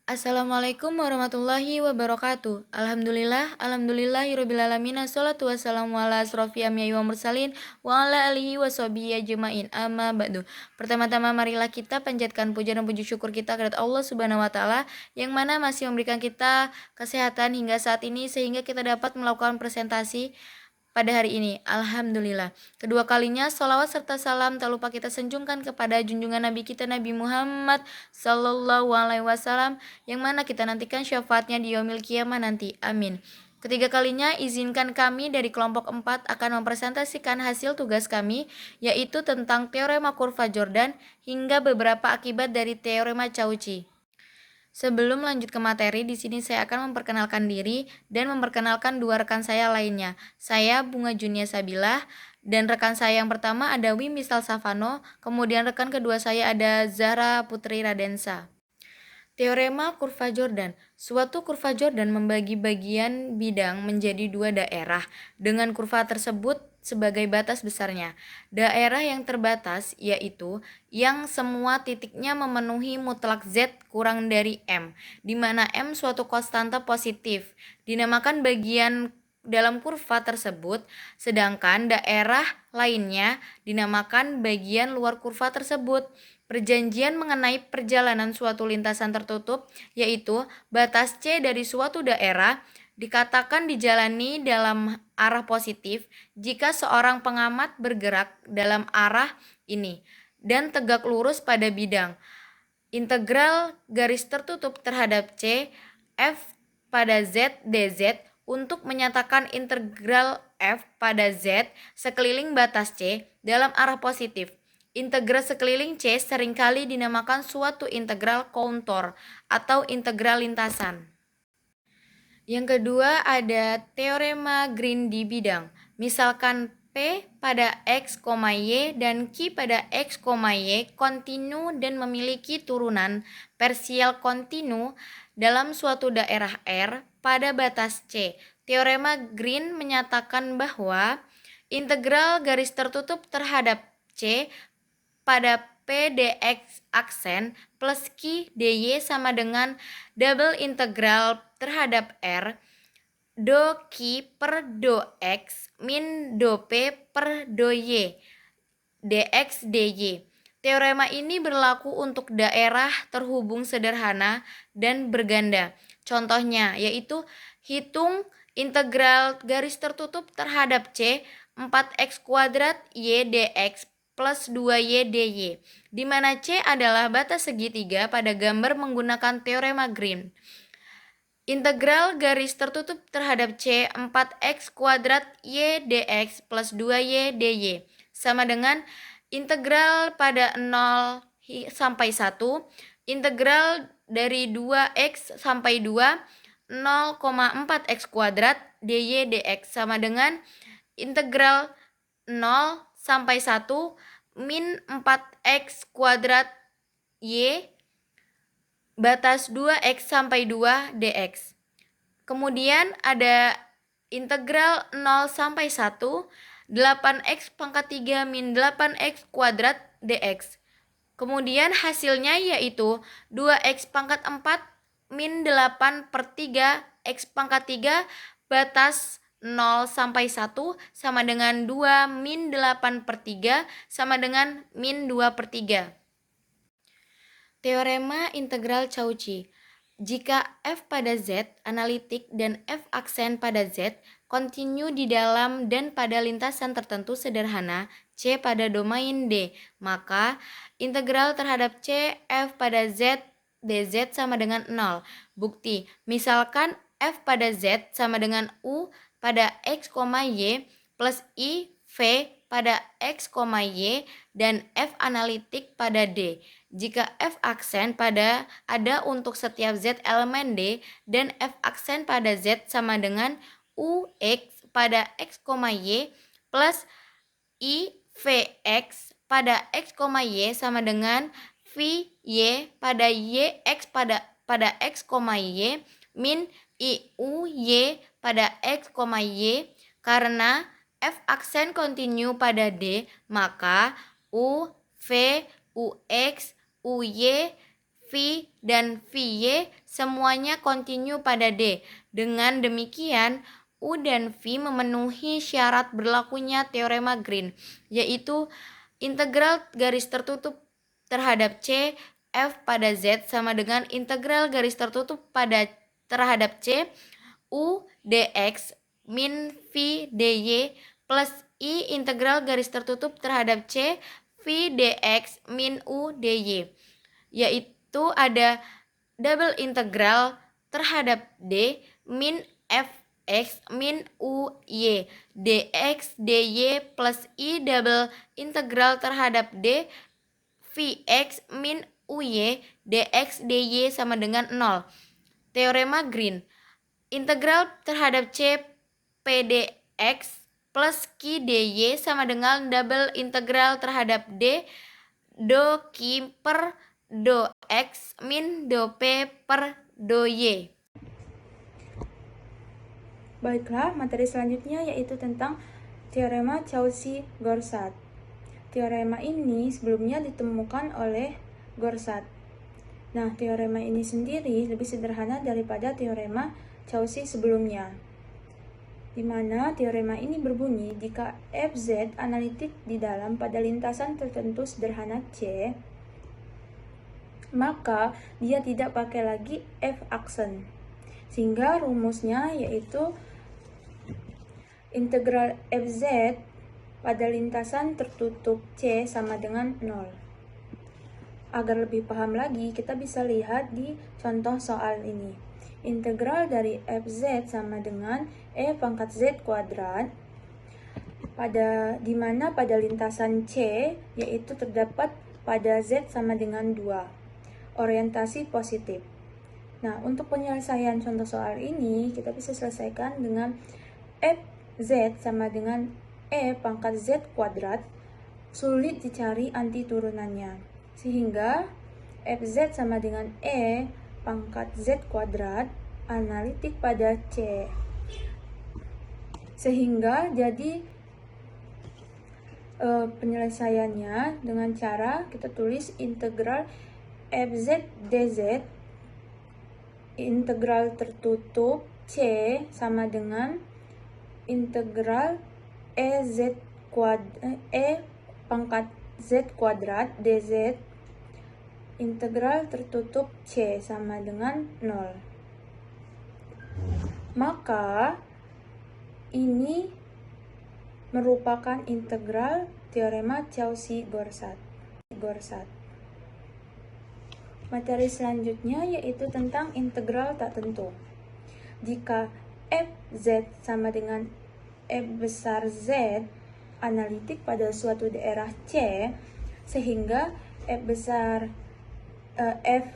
Assalamualaikum warahmatullahi wabarakatuh. Alhamdulillahirobbilalamin. Assalatu wassalamu ala asrofil anbiya'i wal mursalin wa ala alihi washabihi ajmain. Amma ba'du. Pertama-tama marilah kita panjatkan puja dan puji syukur kita kepada Allah Subhanahu wa taala yang mana masih memberikan kita kesehatan hingga saat ini sehingga kita dapat melakukan presentasi pada hari ini. Alhamdulillah. Kedua kalinya sholawat serta salam tak lupa kita sanjungkan kepada junjungan Nabi kita Nabi Muhammad Sallallahu Alaihi Wasallam yang mana kita nantikan syafaatnya di yaumil kiamah nanti. Amin. Ketiga kalinya izinkan kami dari kelompok 4 akan mempresentasikan hasil tugas kami yaitu tentang teorema kurva Jordan hingga beberapa akibat dari teorema Cauchy. Sebelum lanjut ke materi, di sini saya akan memperkenalkan diri dan memperkenalkan dua rekan saya lainnya. Saya Bunga Junia Sabilah dan rekan saya yang pertama ada Wimisal Savano, kemudian rekan kedua saya ada Zahra Putri Radensa. Teorema kurva Jordan. Suatu kurva Jordan membagi bagian bidang menjadi dua daerah dengan kurva tersebut sebagai batas besarnya. Daerah yang terbatas yaitu yang semua titiknya memenuhi mutlak Z kurang dari M, di mana M suatu konstanta positif, dinamakan bagian dalam kurva tersebut, sedangkan daerah lainnya dinamakan bagian luar kurva tersebut. Perjanjian mengenai perjalanan suatu lintasan tertutup, yaitu batas C dari suatu daerah, dikatakan dijalani dalam arah positif jika seorang pengamat bergerak dalam arah ini dan tegak lurus pada bidang. Integral garis tertutup terhadap C, F pada Z, dz untuk menyatakan integral F pada Z sekeliling batas C dalam arah positif. Integral sekeliling C seringkali dinamakan suatu integral kontur atau integral lintasan. Yang kedua ada teorema Green di bidang. Misalkan P pada X, Y dan Q pada X, Y kontinu dan memiliki turunan parsial kontinu dalam suatu daerah R pada batas C. Teorema Green menyatakan bahwa integral garis tertutup terhadap C pada P dx aksen plus Q dy sama dengan double integral terhadap R do Q per do X min do P per do Y dx dy. Teorema ini berlaku untuk daerah terhubung sederhana dan berganda. Contohnya yaitu hitung integral garis tertutup terhadap C 4x kuadrat Y dx plus 2Y dy, di mana C adalah batas segitiga pada gambar menggunakan teorema Green. Integral garis tertutup terhadap C 4x kuadrat Y dx plus 2Y dy sama dengan integral pada 0 sampai 1, integral dari 2x sampai 2, 0,4x kuadrat dy dx sama dengan integral 0 sampai 1 min 4x kuadrat Y batas 2x sampai 2 dx. Kemudian ada integral 0 sampai 1 8x pangkat 3 min 8x kuadrat dx. Kemudian hasilnya yaitu 2x pangkat 4 min 8 per 3 x pangkat 3 batas 0 sampai 1 sama dengan 2 min 8 per 3 sama dengan min 2 per 3. Teorema integral Cauchy. Jika F pada Z analitik dan F aksen pada Z kontinu di dalam dan pada lintasan tertentu sederhana C pada domain D, maka integral terhadap C F pada Z dz sama dengan 0. Bukti, misalkan F pada Z sama dengan U pada X, Y plus I, V pada X, Y dan F analitik pada D. Jika F aksen pada ada untuk setiap Z elemen D dan F aksen pada Z sama dengan UX pada X, Y plus I, VX pada X, Y sama dengan VY pada YX pada X, Y min IUY pada X, Y. Karena F aksen kontinu pada D, maka U, V, UX, UY, V, dan VY semuanya kontinu pada D. Dengan demikian, U dan V memenuhi syarat berlakunya teorema Green, yaitu integral garis tertutup terhadap C F pada Z sama dengan integral garis tertutup terhadap C U dx min V dy plus I integral garis tertutup terhadap C V dx min U dy, yaitu ada double integral terhadap D min Fx min Uy dx dy plus I double integral terhadap D Vx min Uy dx dy sama dengan 0. Teorema Green. Integral terhadap C pdx plus Q dy sama dengan double integral terhadap D do Q per do X min do P per do Y. Baiklah, materi selanjutnya yaitu tentang teorema Cauchy-Gorsat. Teorema ini sebelumnya ditemukan oleh Gorsat. Nah, teorema ini sendiri lebih sederhana daripada teorema Cauchy sebelumnya, di mana teorema ini berbunyi jika Fz analitik di dalam pada lintasan tertentu sederhana C, maka dia tidak pakai lagi F aksen, sehingga rumusnya yaitu integral Fz pada lintasan tertutup C sama dengan 0. Agar lebih paham lagi, kita bisa lihat di contoh soal ini. Integral dari Fz sama dengan E pangkat Z kuadrat, dimana pada lintasan C yaitu terdapat pada Z sama dengan 2. Orientasi positif. Nah, untuk penyelesaian contoh soal ini, kita bisa selesaikan dengan Fz sama dengan E pangkat Z kuadrat, sulit dicari anti turunannya. Sehingga Fz sama dengan E pangkat Z kuadrat analitik pada C. Sehingga jadi penyelesaiannya dengan cara kita tulis integral Fz dz integral tertutup C sama dengan integral E pangkat Z kuadrat dz integral tertutup C sama dengan 0. Maka ini merupakan integral teorema Cauchy-Gorsat. Materi selanjutnya yaitu tentang integral tak tentu. Jika Fz sama dengan F besar Z analitik pada suatu daerah C, sehingga F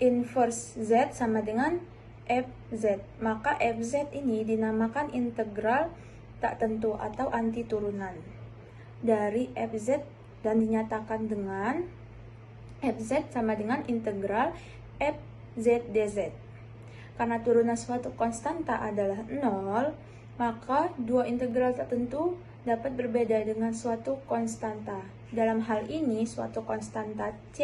inverse Z sama dengan Fz, maka Fz ini dinamakan integral tak tentu atau anti turunan dari Fz dan dinyatakan dengan Fz sama dengan integral Fz dz. Karena turunan suatu konstanta adalah 0, maka dua integral tertentu dapat berbeda dengan suatu konstanta. Dalam hal ini, suatu konstanta C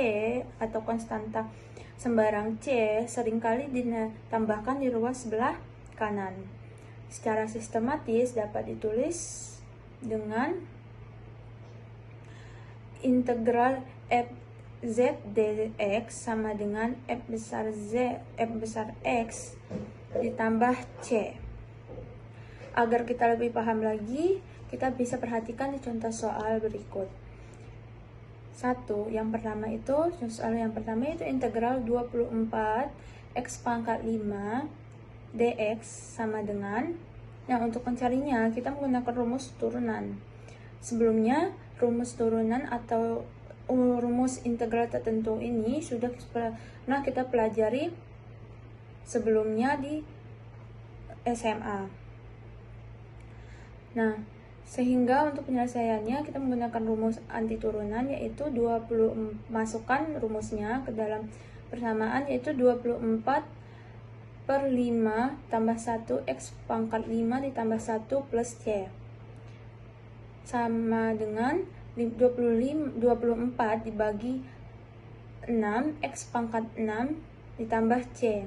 atau konstanta sembarang C seringkali ditambahkan di ruas sebelah kanan. Secara sistematis dapat ditulis dengan integral Fz dx sama dengan F besar X ditambah C. Agar kita lebih paham lagi, kita bisa perhatikan di contoh soal berikut. Soal yang pertama itu integral 24 X pangkat 5 dx sama dengan, untuk mencarinya kita menggunakan rumus turunan. Sebelumnya, rumus turunan atau rumus integral tertentu ini sudah pernah kita pelajari sebelumnya di SMA. Sehingga untuk penyelesaiannya kita menggunakan rumus anti turunan, yaitu masukkan rumusnya ke dalam persamaan, yaitu 24 per 5 tambah 1 X pangkat 5 ditambah 1 plus C sama dengan 24 dibagi 6 X pangkat 6 ditambah C.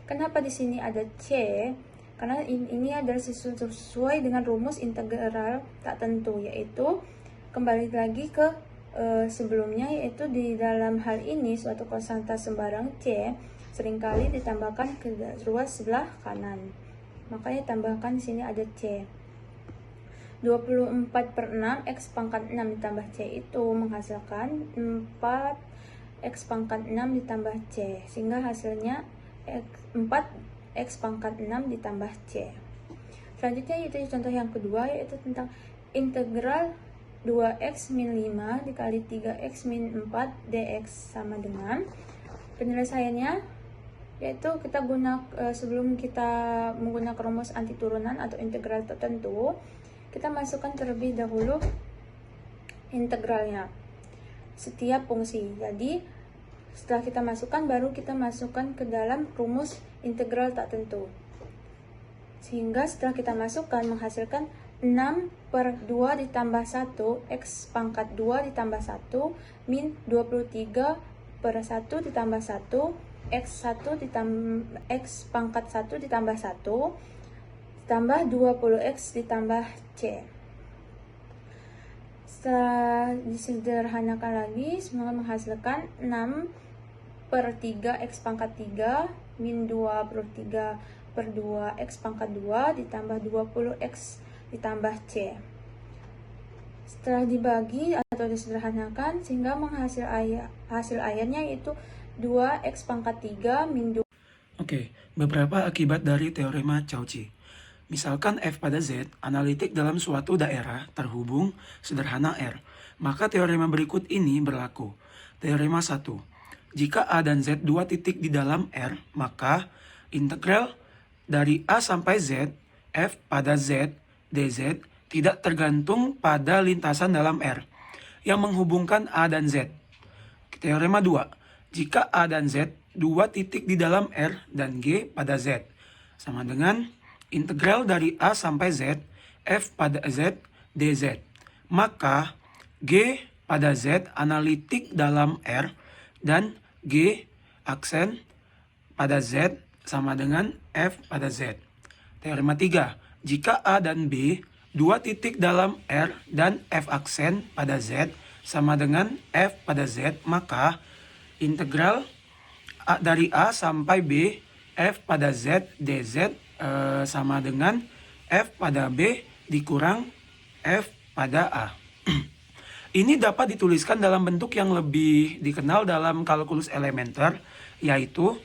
Kenapa di sini ada C? Karena ini adalah sesuai dengan rumus integral tak tentu, yaitu kembali lagi ke sebelumnya, yaitu di dalam hal ini suatu konstanta sembarang C seringkali ditambahkan ke ruas sebelah kanan. Makanya tambahkan di sini ada C. 24/6 X pangkat 6 ditambah C itu menghasilkan 4 X pangkat 6 ditambah C, sehingga hasilnya 4 X pangkat 6 ditambah C. Selanjutnya yaitu contoh yang kedua, yaitu tentang integral 2x min 5 dikali 3x min 4 dx sama dengan. Penyelesaiannya yaitu kita sebelum kita menggunakan rumus anti turunan atau integral tertentu, kita masukkan terlebih dahulu integralnya setiap fungsi. Jadi setelah kita masukkan, baru kita masukkan ke dalam rumus integral tak tentu. Sehingga setelah kita masukkan menghasilkan 6/2 ditambah 1 X pangkat 2 ditambah 1 min 23/1 ditambah 1 X1 ditambah X pangkat 1 ditambah 1 tambah 20X ditambah C. Setelah disederhanakan lagi, semoga menghasilkan 6/3 X pangkat 3 min 23/2 X pangkat 2 ditambah 20X ditambah C. Setelah dibagi atau disederhanakan sehingga hasil akhirnya yaitu 2X pangkat 3 min 2. Oke, beberapa akibat dari teorema Cauchy. Misalkan F pada Z analitik dalam suatu daerah terhubung sederhana R, maka teorema berikut ini berlaku. Teorema 1. Jika A dan Z dua titik di dalam R, maka integral dari A sampai Z, F pada Z, dz tidak tergantung pada lintasan dalam R yang menghubungkan A dan Z. Teorema 2. Jika A dan Z dua titik di dalam R dan G pada Z, sama dengan integral dari A sampai Z, F pada Z, dz. Maka G pada Z analitik dalam R dan G aksen pada Z sama dengan F pada Z. Teorema 3. Jika A dan B dua titik dalam R dan F aksen pada Z sama dengan F pada Z, maka integral dari A sampai B F pada Z dz sama dengan F pada B dikurang F pada A. Ini dapat dituliskan dalam bentuk yang lebih dikenal dalam kalkulus elementer, yaitu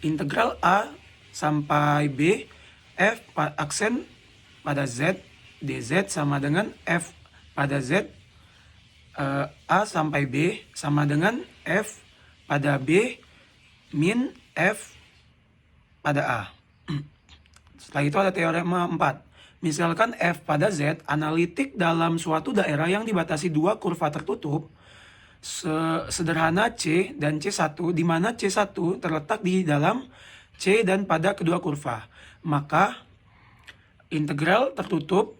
integral A sampai B F aksen pada Z dz sama dengan F pada Z A sampai B sama dengan F pada B min F pada A. Setelah itu ada teorema 4. Misalkan F pada Z analitik dalam suatu daerah yang dibatasi dua kurva tertutup sederhana C dan C1, di mana C1 terletak di dalam C dan pada kedua kurva. Maka integral tertutup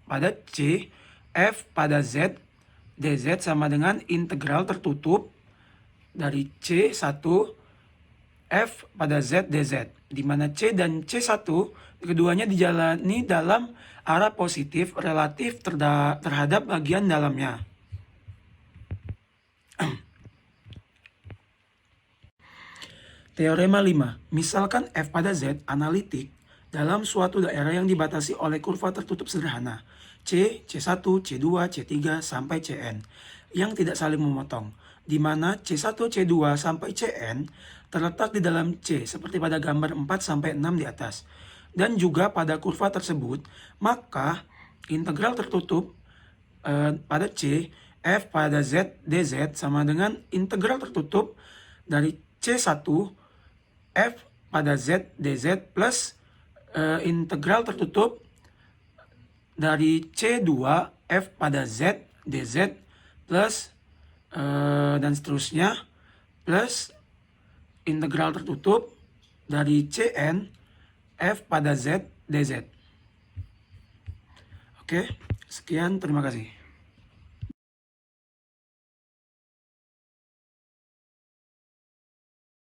pada C F pada Z dz sama dengan integral tertutup dari C1 F pada Z dz, di mana C dan C1 keduanya dijalani dalam arah positif relatif terhadap bagian dalamnya. Teorema 5. Misalkan F pada Z analitik dalam suatu daerah yang dibatasi oleh kurva tertutup sederhana C, C1, C2, C3, sampai Cn yang tidak saling memotong, di mana C1, C2, sampai Cn terletak di dalam C seperti pada gambar 4 sampai 6 di atas, dan juga pada kurva tersebut, maka integral tertutup pada C F pada Z dz sama dengan integral tertutup dari C1 F pada Z dz plus integral tertutup dari C2 F pada Z dz plus dan seterusnya plus integral tertutup dari Cn F pada Z dz. Oke, sekian, terima kasih.